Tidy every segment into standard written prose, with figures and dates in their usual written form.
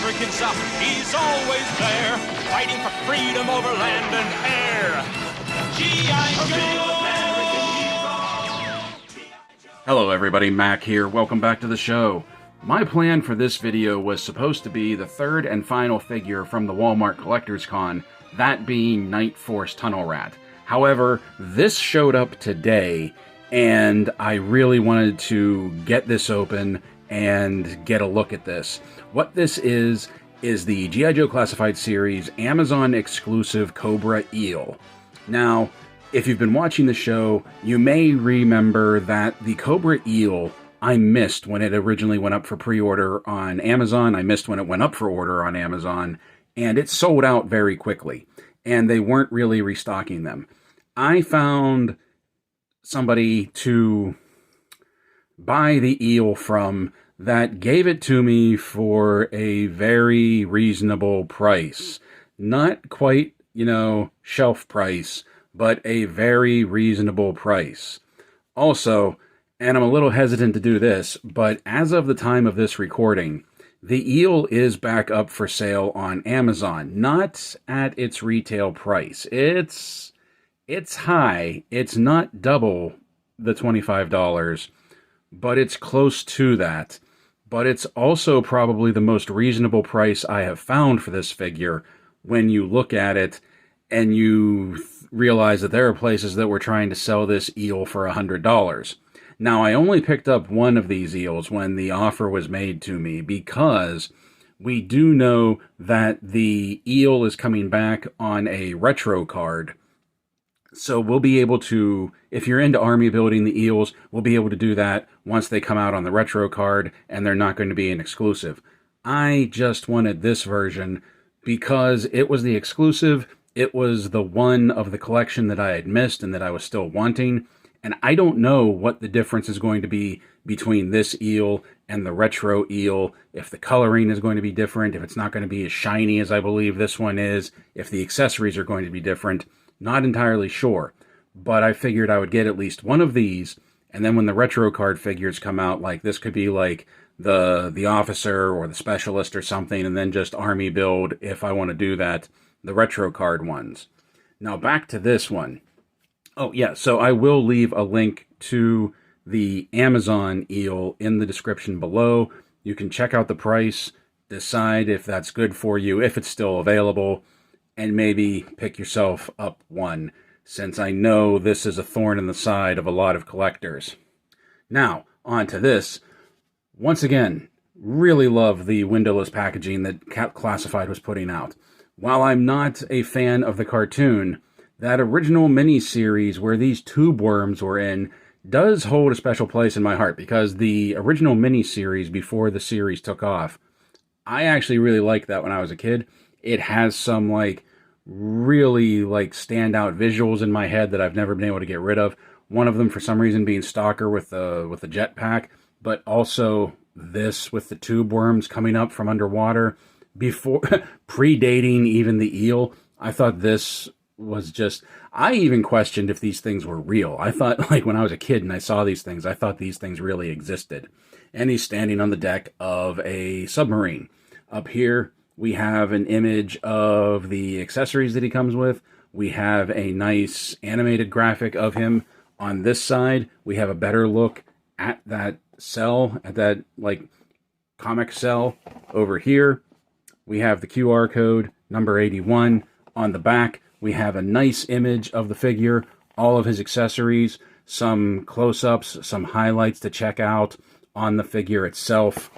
American South. He's always there, fighting for freedom over land and air. G.I. Joe! Hello everybody, Mac here. Welcome back to the show. My plan for this video was supposed to be the third and final figure from the Walmart Collectors Con, that being Night Force Tunnel Rat. However, this showed up today, and I really wanted to get this open and get a look at this. What this is the G.I. Joe Classified Series Amazon exclusive Cobra Eel. Now, if you've been watching the show, you may remember that the Cobra Eel I missed when it originally went up for pre-order on Amazon. I missed when it went up for order on Amazon, and it sold out very quickly, and they weren't really restocking them. I found somebody to buy the eel from that gave it to me for a very reasonable price. Not quite, shelf price, but a very reasonable price. Also, and I'm a little hesitant to do this, but as of the time of this recording, the eel is back up for sale on Amazon. Not at its retail price. It's high. It's not double the $25, but it's close to that. But it's also probably the most reasonable price I have found for this figure when you look at it and you realize that there are places that were trying to sell this eel for $100. Now, I only picked up one of these eels when the offer was made to me because we do know that the eel is coming back on a retro card. So we'll be able to, if you're into army building the eels, we'll be able to do that once they come out on the retro card, and they're not going to be an exclusive. I just wanted this version because it was the exclusive. It was the one of the collection that I had missed and that I was still wanting. And I don't know what the difference is going to be between this eel and the retro eel, if the coloring is going to be different, if it's not going to be as shiny as I believe this one is, if the accessories are going to be different. Not entirely sure, but I figured I would get at least one of these, and then when the retro card figures come out, like this could be like the officer or the specialist or something, and then just army build, if I want to do that, the retro card ones. Now back to this one. Oh yeah, so I will leave a link to the Amazon eel in the description below. You can check out the price, decide if that's good for you, if it's still available, and maybe pick yourself up one, since I know this is a thorn in the side of a lot of collectors. Now, on to this. Once again, really love the windowless packaging that Classified was putting out. While I'm not a fan of the cartoon, that original mini-series where these tube worms were in does hold a special place in my heart, because the original mini-series before the series took off, I actually really liked that when I was a kid. It has some really standout visuals in my head that I've never been able to get rid of. One of them, for some reason, being Stalker with the jetpack, but also this with the tube worms coming up from underwater before predating even the eel. I thought this was just, I even questioned if these things were real. I thought, when I was a kid and I saw these things, I thought these things really existed. And he's standing on the deck of a submarine. Up here, we have an image of the accessories that he comes with. We have a nice animated graphic of him. On this side, we have a better look at that cell, at that, comic cell. Over here, we have the QR code, number 81. On the back, we have a nice image of the figure, all of his accessories, some close-ups, some highlights to check out on the figure itself.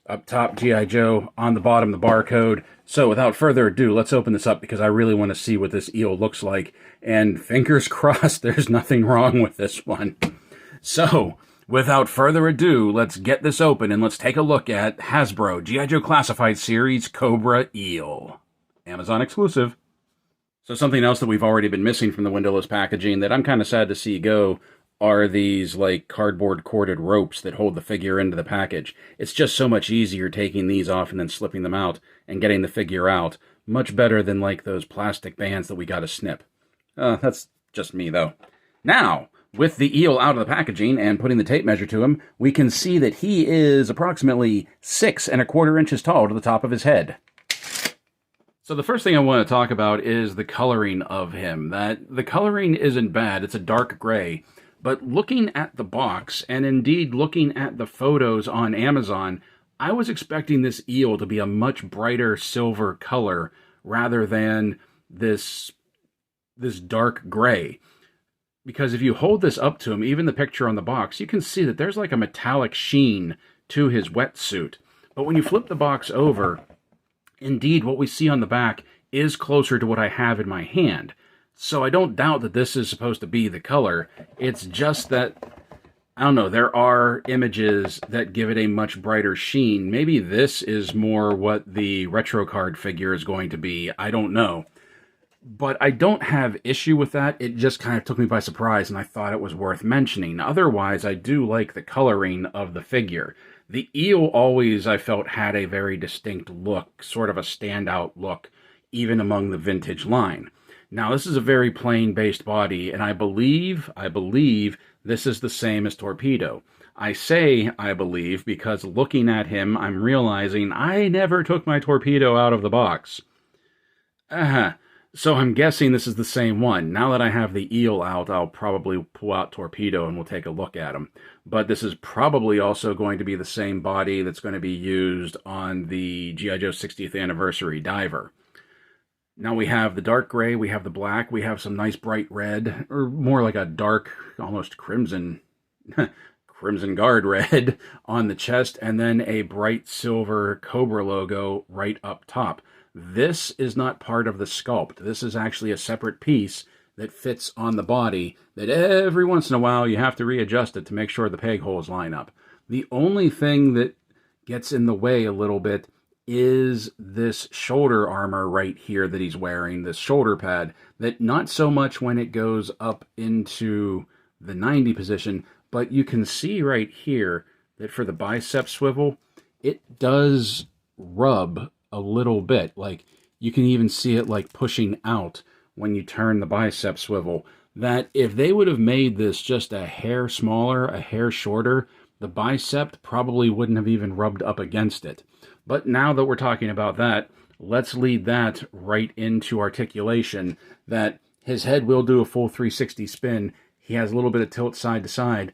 Up top, G.I. Joe. On the bottom, the barcode. So without further ado, let's open this up because I really want to see what this eel looks like. And fingers crossed, there's nothing wrong with this one. So, without further ado, let's get this open and let's take a look at HASBRO G.I. Joe Classified Series Cobra Eel. Amazon exclusive. So something else that we've already been missing from the windowless packaging that I'm kind of sad to see go are these cardboard corded ropes that hold the figure into the package. It's just so much easier taking these off and then slipping them out and getting the figure out. Much better than those plastic bands that we got to snip. That's just me though. Now, With the eel out of the packaging and putting the tape measure to him, we can see that he is approximately 6¼ inches tall to the top of his head. So the first thing I want to talk about is the coloring of him. The coloring isn't bad, it's a dark gray. But looking at the box, and indeed looking at the photos on Amazon, I was expecting this eel to be a much brighter silver color rather than this dark gray. Because if you hold this up to him, even the picture on the box, you can see that there's like a metallic sheen to his wetsuit. But when you flip the box over, indeed what we see on the back is closer to what I have in my hand. So I don't doubt that this is supposed to be the color. It's just that, I don't know, there are images that give it a much brighter sheen. Maybe this is more what the retro card figure is going to be. I don't know. But I don't have issue with that. It just kind of took me by surprise, and I thought it was worth mentioning. Otherwise, I do like the coloring of the figure. The eel always, I felt, had a very distinct look, sort of a standout look, even among the vintage line. Now, this is a very plain-based body, and I believe this is the same as Torpedo. I say I believe because looking at him, I'm realizing I never took my Torpedo out of the box. So I'm guessing this is the same one. Now that I have the eel out, I'll probably pull out Torpedo and we'll take a look at him. But this is probably also going to be the same body that's going to be used on the G.I. Joe 60th Anniversary Diver. Now we have the dark gray, we have the black, we have some nice bright red, or more like a dark, almost crimson, crimson guard red on the chest, and then a bright silver Cobra logo right up top. This is not part of the sculpt. This is actually a separate piece that fits on the body that every once in a while you have to readjust it to make sure the peg holes line up. The only thing that gets in the way a little bit is this shoulder armor right here that he's wearing, this shoulder pad, that not so much when it goes up into the 90 position, but you can see right here that for the bicep swivel, it does rub a little bit. Like, you can even see it like pushing out when you turn the bicep swivel. That if they would have made this just a hair smaller, a hair shorter, the bicep probably wouldn't have even rubbed up against it. But now that we're talking about that, let's lead that right into articulation, that his head will do a full 360 spin. He has a little bit of tilt side to side.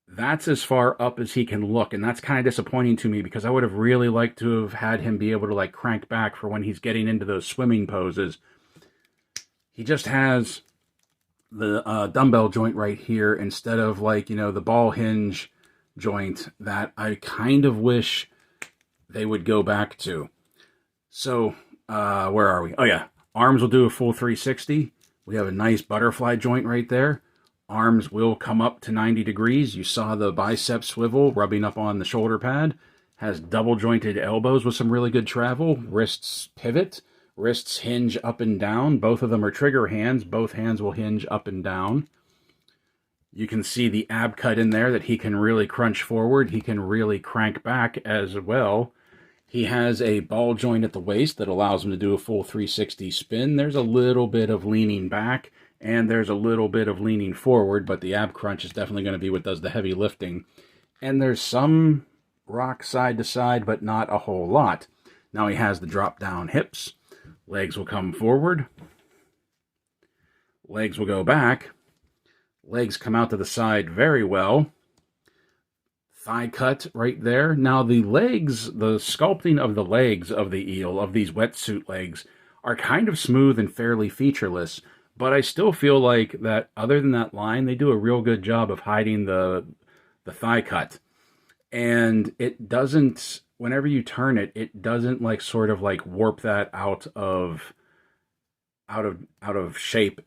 That's as far up as he can look, and that's kind of disappointing to me because I would have really liked to have had him be able to like crank back for when he's getting into those swimming poses. He just has the dumbbell joint right here instead of like, you know, the ball hinge joint that I kind of wish they would go back to. So, where are we? Oh yeah, arms will do a full 360. We have a nice butterfly joint right there. Arms will come up to 90 degrees. You saw the bicep swivel rubbing up on the shoulder pad. Has double jointed elbows with some really good travel. Wrists pivot. Wrists hinge up and down. Both of them are trigger hands. Both hands will hinge up and down. You can see the ab cut in there that he can really crunch forward. He can really crank back as well. He has a ball joint at the waist that allows him to do a full 360 spin. There's a little bit of leaning back. And there's a little bit of leaning forward, but the ab crunch is definitely going to be what does the heavy lifting. And there's some rock side to side, but not a whole lot. Now he has the drop down hips. Legs will come forward. Legs will go back. Legs come out to the side very well. Thigh cut right there. Now the legs, the sculpting of the legs of the eel, of these wetsuit legs, are kind of smooth and fairly featureless. But I still feel like that other than that line, they do a real good job of hiding the thigh cut. And it doesn't, whenever you turn it, it doesn't like sort of like warp that out of shape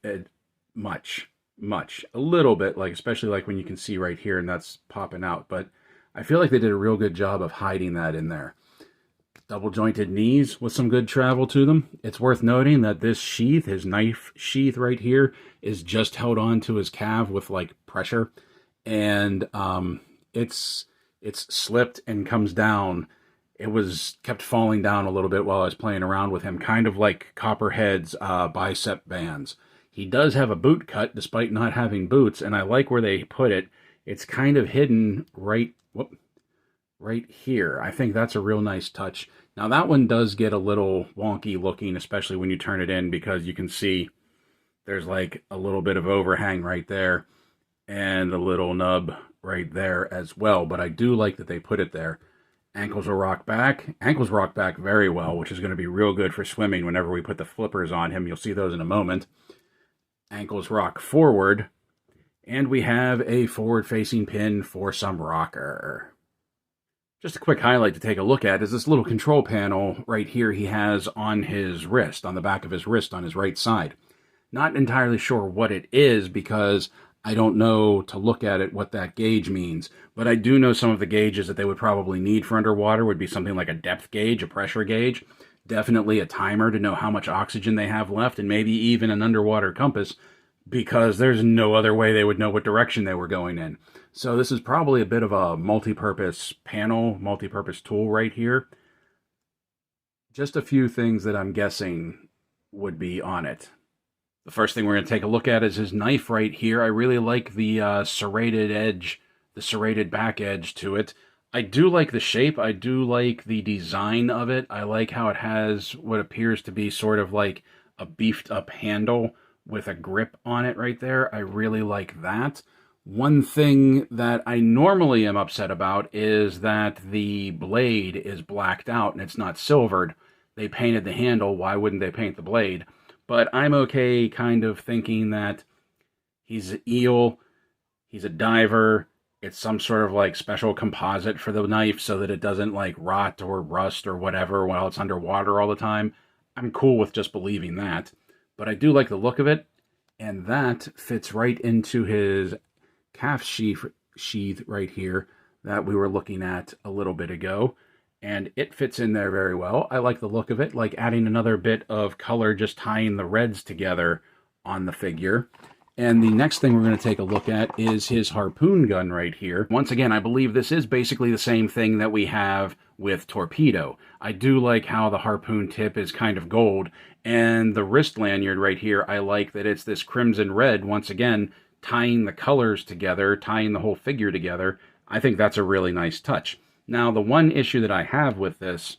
much. A little bit, like especially like when you can see right here and that's popping out. But I feel like they did a real good job of hiding that in there. Double jointed knees with some good travel to them. It's worth noting that this sheath, his knife sheath right here, is just held on to his calf with like pressure. And it's slipped and comes down. It was kept falling down a little bit while I was playing around with him, kind of like Copperhead's bicep bands. He does have a boot cut despite not having boots, and I like where they put it. It's kind of hidden right here. I think that's a real nice touch. Now that one does get a little wonky looking, especially when you turn it in, because you can see there's like a little bit of overhang right there and a little nub right there as well. But I do like that they put it there. Ankles will rock back. Ankles rock back very well, which is going to be real good for swimming whenever we put the flippers on him. You'll see those in a moment. Ankles rock forward. And we have a forward-facing pin for some rocker. Just a quick highlight to take a look at is this little control panel right here he has on his wrist, on the back of his wrist on his right side. Not entirely sure what it is because I don't know to look at it what that gauge means. But I do know some of the gauges that they would probably need for underwater would be something like a depth gauge, a pressure gauge, definitely a timer to know how much oxygen they have left, and maybe even an underwater compass, because there's no other way they would know what direction they were going in. So this is probably a bit of a multi-purpose panel, multi-purpose tool right here. Just a few things that I'm guessing would be on it. The first thing we're going to take a look at is his knife right here. I really like the serrated edge, the serrated back edge to it. I do like the shape. I do like the design of it. I like how it has what appears to be sort of like a beefed up handle with a grip on it right there. I really like that. One thing that I normally am upset about is that the blade is blacked out and it's not silvered. They painted the handle. Why wouldn't they paint the blade? But I'm okay kind of thinking that he's an eel, he's a diver, it's some sort of like special composite for the knife so that it doesn't like rot or rust or whatever while it's underwater all the time. I'm cool with just believing that. But I do like the look of it, and that fits right into his calf sheath right here that we were looking at a little bit ago. And it fits in there very well. I like the look of it, like adding another bit of color, just tying the reds together on the figure. And the next thing we're going to take a look at is his harpoon gun right here. Once again, I believe this is basically the same thing that we have with Torpedo. I do like how the harpoon tip is kind of gold, and the wrist lanyard right here, I like that it's this crimson red, once again, tying the colors together, tying the whole figure together. I think that's a really nice touch. Now, the one issue that I have with this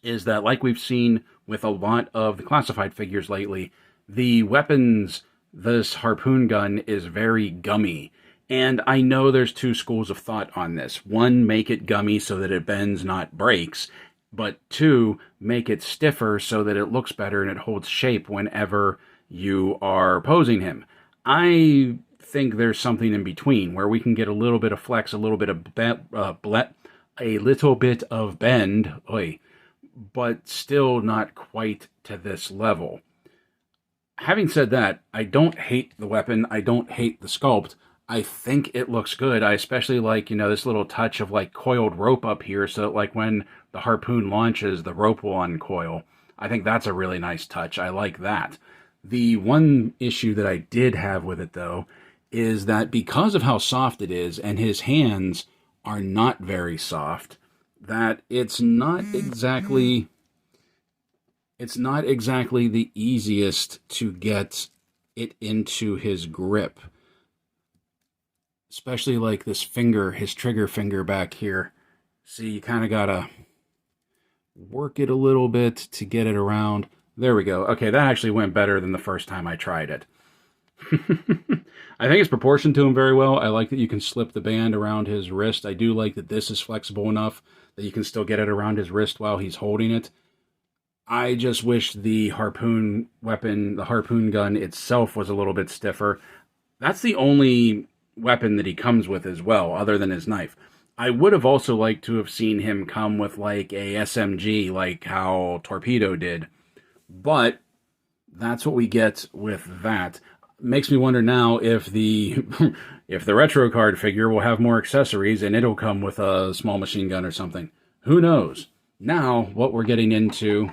is that, like we've seen with a lot of the classified figures lately, the weapons, this harpoon gun is very gummy. And I know there's two schools of thought on this. One, make it gummy so that it bends, not breaks. But two, make it stiffer so that it looks better and it holds shape whenever you are posing him. I think there's something in between where we can get a little bit of flex, a little bit of bend, but still not quite to this level. Having said that, I don't hate the weapon. I don't hate the sculpt. I think it looks good. I especially like, this little touch of like coiled rope up here so that like when the harpoon launches, the rope will uncoil. I think that's a really nice touch. I like that. The one issue that I did have with it, though, is that because of how soft it is, and his hands are not very soft, that it's not exactly the easiest to get it into his grip. Especially like this finger, his trigger finger back here. See, you kind of gotta work it a little bit to get it around. There we go. Okay, that actually went better than the first time I tried it. I think it's proportioned to him very well. I like that you can slip the band around his wrist. I do like that this is flexible enough that you can still get it around his wrist while he's holding it. I just wish the harpoon weapon, the harpoon gun itself was a little bit stiffer. That's the only weapon that he comes with as well, other than his knife. I would have also liked to have seen him come with like a SMG, like how Torpedo did. But that's what we get with that. Makes me wonder now if the if the retro card figure will have more accessories and it'll come with a small machine gun or something. Who knows? Now, what we're getting into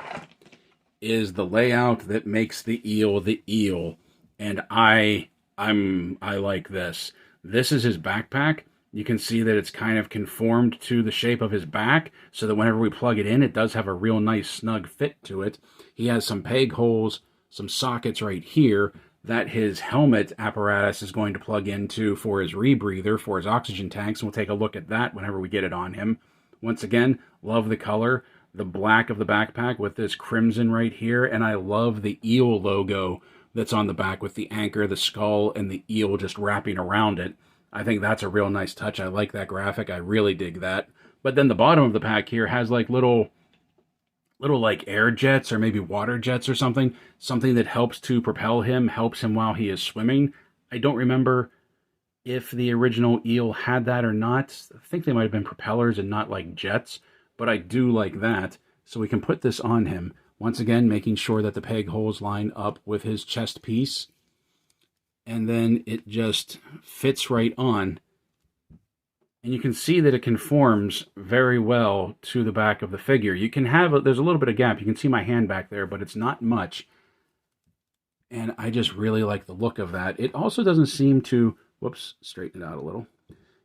is the layout that makes the eel, and I like this. This is his backpack. You can see that it's kind of conformed to the shape of his back, so that whenever we plug it in, it does have a real nice snug fit to it. He has some peg holes, some sockets right here. that his helmet apparatus is going to plug into for his rebreather, for his oxygen tanks. And we'll take a look at that whenever we get it on him. Once again, love the color, the black of the backpack with this crimson right here. And I love the eel logo that's on the back with the anchor, the skull, and the eel just wrapping around it. I think that's a real nice touch. I like that graphic. I really dig that. But then the bottom of the pack here has like little like air jets or maybe water jets or something that helps to propel him, helps him while he is swimming. I don't remember if the original eel had that or not. I think they might have been propellers and not like jets, but I do like that. So we can put this on him. Once again, making sure that the peg holes line up with his chest piece. And then it just fits right on. And you can see that it conforms very well to the back of the figure. You can have, there's a little bit of gap. You can see my hand back there, but it's not much. And I just really like the look of that. It also doesn't seem to, whoops, straighten it out a little.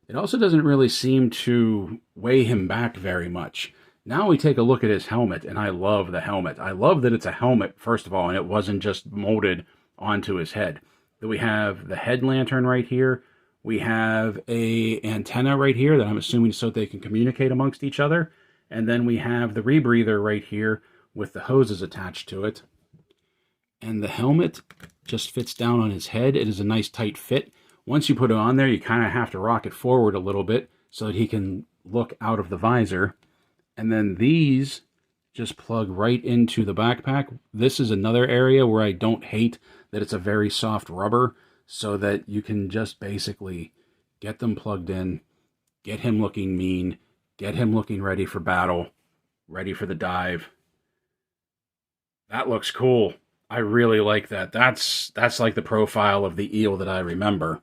It also doesn't really seem to weigh him back very much. Now we take a look at his helmet, and I love the helmet. I love that it's a helmet, first of all, and it wasn't just molded onto his head. Then we have the head lantern right here. We have a antenna right here that I'm assuming so they can communicate amongst each other. And then we have the rebreather right here with the hoses attached to it. And the helmet just fits down on his head. It is a nice tight fit. Once you put it on there, you kind of have to rock it forward a little bit so that he can look out of the visor. And then these just plug right into the backpack. This is another area where I don't hate that it's a very soft rubber, so that you can just basically get them plugged in, get him looking mean, get him looking ready for battle, ready for the dive. That looks cool. I really like that. That's like the profile of the eel that I remember.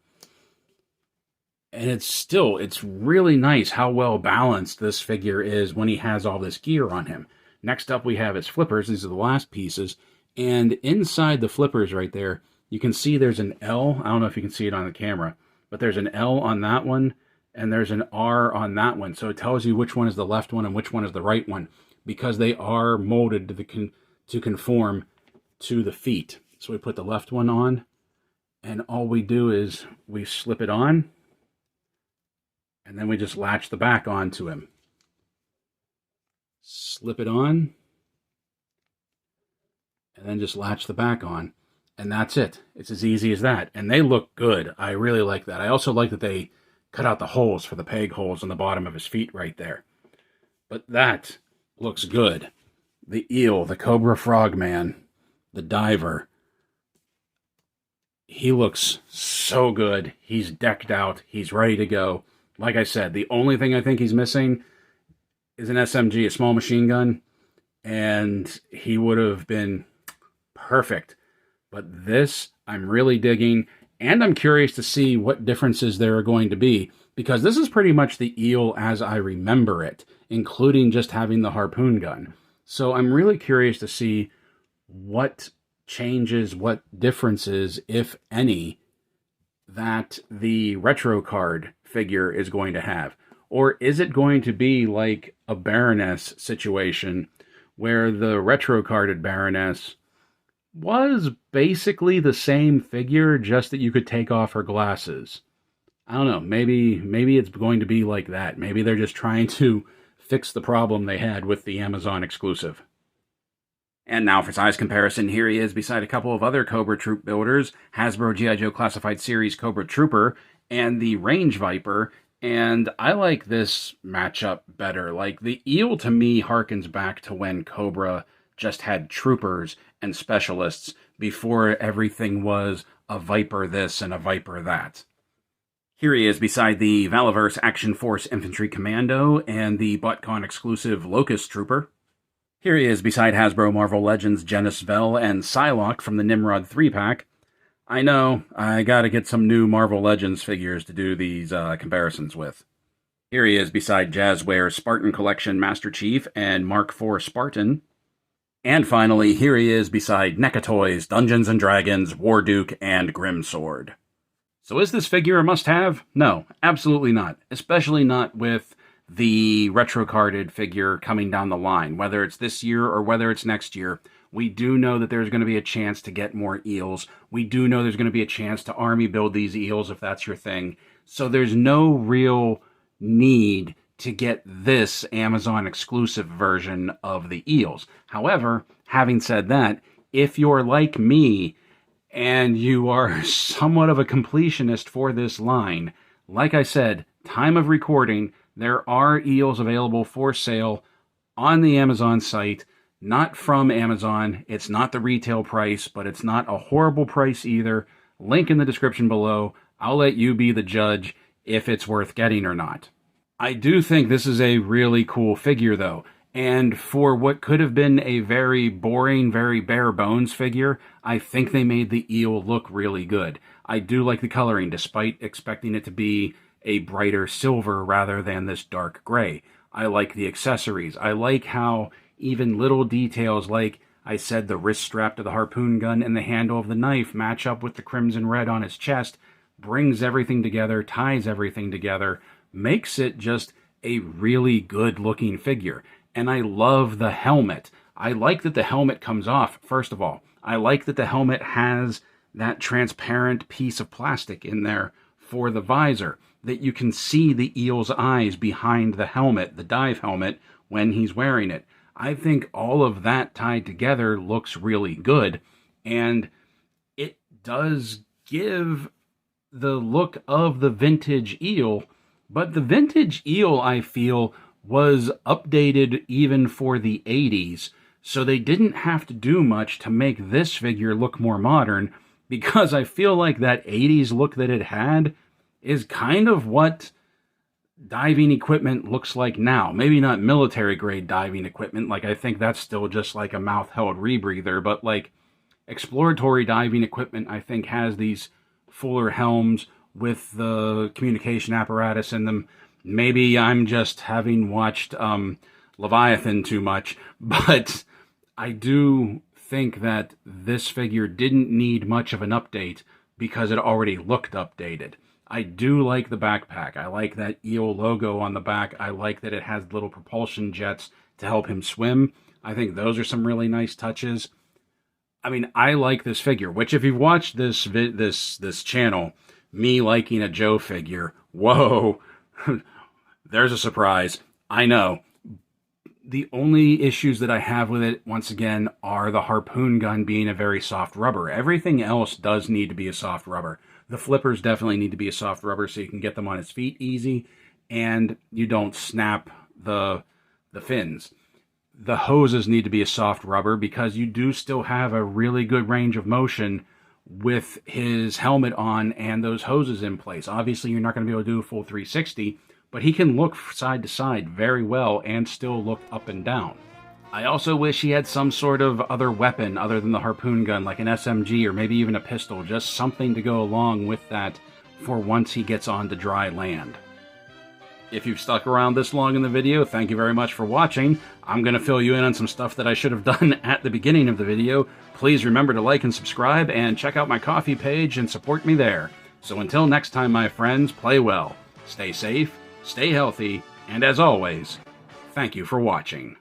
And it's really nice how well balanced this figure is when he has all this gear on him. Next up we have his flippers. These are the last pieces. And inside the flippers right there, you can see there's an L. I don't know if you can see it on the camera, but there's an L on that one, and there's an R on that one. So it tells you which one is the left one and which one is the right one, because they are molded to conform to the feet. So we put the left one on, and all we do is we slip it on, and then we just latch the back onto him. Slip it on, and then just latch the back on. And that's it. It's as easy as that. And they look good. I really like that. I also like that they cut out the holes for the peg holes on the bottom of his feet right there. But that looks good. The eel, the Cobra Frogman, the diver. He looks so good. He's decked out. He's ready to go. Like I said, the only thing I think he's missing is an SMG, a small machine gun. And he would have been perfect. But this, I'm really digging, and I'm curious to see what differences there are going to be, because this is pretty much the eel as I remember it, including just having the harpoon gun. So I'm really curious to see what changes, what differences, if any, that the retro card figure is going to have. Or is it going to be like a Baroness situation, where the retro carded Baroness was basically the same figure, just that you could take off her glasses. I don't know, maybe it's going to be like that. Maybe they're just trying to fix the problem they had with the Amazon exclusive. And now for size comparison, here he is beside a couple of other Cobra Troop builders, HASBRO G.I. Joe Classified Series Cobra Trooper, and the Range Viper, and I like this matchup better. Like, the eel to me harkens back to when Cobra just had troopers and specialists before everything was a Viper this and a Viper that. Here he is beside the Valaverse Action Force Infantry Commando and the ButtCon exclusive Locust Trooper. Here he is beside Hasbro Marvel Legends Genis Vell and Psylocke from the Nimrod 3-pack. I know, I gotta get some new Marvel Legends figures to do these comparisons with. Here he is beside Jazzware's Spartan Collection Master Chief and Mark IV Spartan. And finally, here he is beside NECA Toys, Dungeons & Dragons, Warduke, and Grimsword. So is this figure a must-have? No, absolutely not. Especially not with the retro-carded figure coming down the line. Whether it's this year or whether it's next year, We do know that there's going to be a chance to get more eels. We do know there's going to be a chance to army build these eels if that's your thing. So there's no real need to get this Amazon exclusive version of the eels. However, having said that, if you're like me and you are somewhat of a completionist for this line, like I said, time of recording, there are eels available for sale on the Amazon site. Not from Amazon. It's not the retail price, but it's not a horrible price either. Link in the description below. I'll let you be the judge if it's worth getting or not. I do think this is a really cool figure, though. And for what could have been a very boring, very bare bones figure, I think they made the eel look really good. I do like the coloring, despite expecting it to be a brighter silver rather than this dark gray. I like the accessories. I like how even little details like, I said, the wrist strap to the harpoon gun and the handle of the knife match up with the crimson red on his chest, brings everything together, ties everything together, makes it just a really good looking figure. And I love the helmet. I like that the helmet comes off, first of all. I like that the helmet has that transparent piece of plastic in there for the visor, that you can see the eel's eyes behind the helmet, the dive helmet, when he's wearing it. I think all of that tied together looks really good, and it does give the look of the vintage eel, but the vintage eel, I feel, was updated even for the 80s, so they didn't have to do much to make this figure look more modern, because I feel like that 80s look that it had is kind of what diving equipment looks like now. Maybe not military grade diving equipment, like I think that's still just like a mouth-held rebreather, but like exploratory diving equipment I think has these fuller helms with the communication apparatus in them. Maybe I'm just having watched Leviathan too much, but I do think that this figure didn't need much of an update because it already looked updated. I do like the backpack. I like that eel logo on the back. I like that it has little propulsion jets to help him swim. I think those are some really nice touches. I mean, I like this figure, which if you've watched this channel, me liking a Joe figure, whoa, there's a surprise. I know. The only issues that I have with it, once again, are the harpoon gun being a very soft rubber. Everything else does need to be a soft rubber. The flippers definitely need to be a soft rubber so you can get them on his feet easy, and you don't snap the fins. The hoses need to be a soft rubber because you do still have a really good range of motion with his helmet on and those hoses in place. Obviously, you're not going to be able to do a full 360, but he can look side to side very well and still look up and down. I also wish he had some sort of other weapon other than the harpoon gun, like an SMG or maybe even a pistol, just something to go along with that for once he gets onto dry land. If you've stuck around this long in the video, thank you very much for watching. I'm going to fill you in on some stuff that I should have done at the beginning of the video. Please remember to like and subscribe and check out my Ko-fi page and support me there. So until next time, my friends, play well, stay safe, stay healthy, and as always, thank you for watching.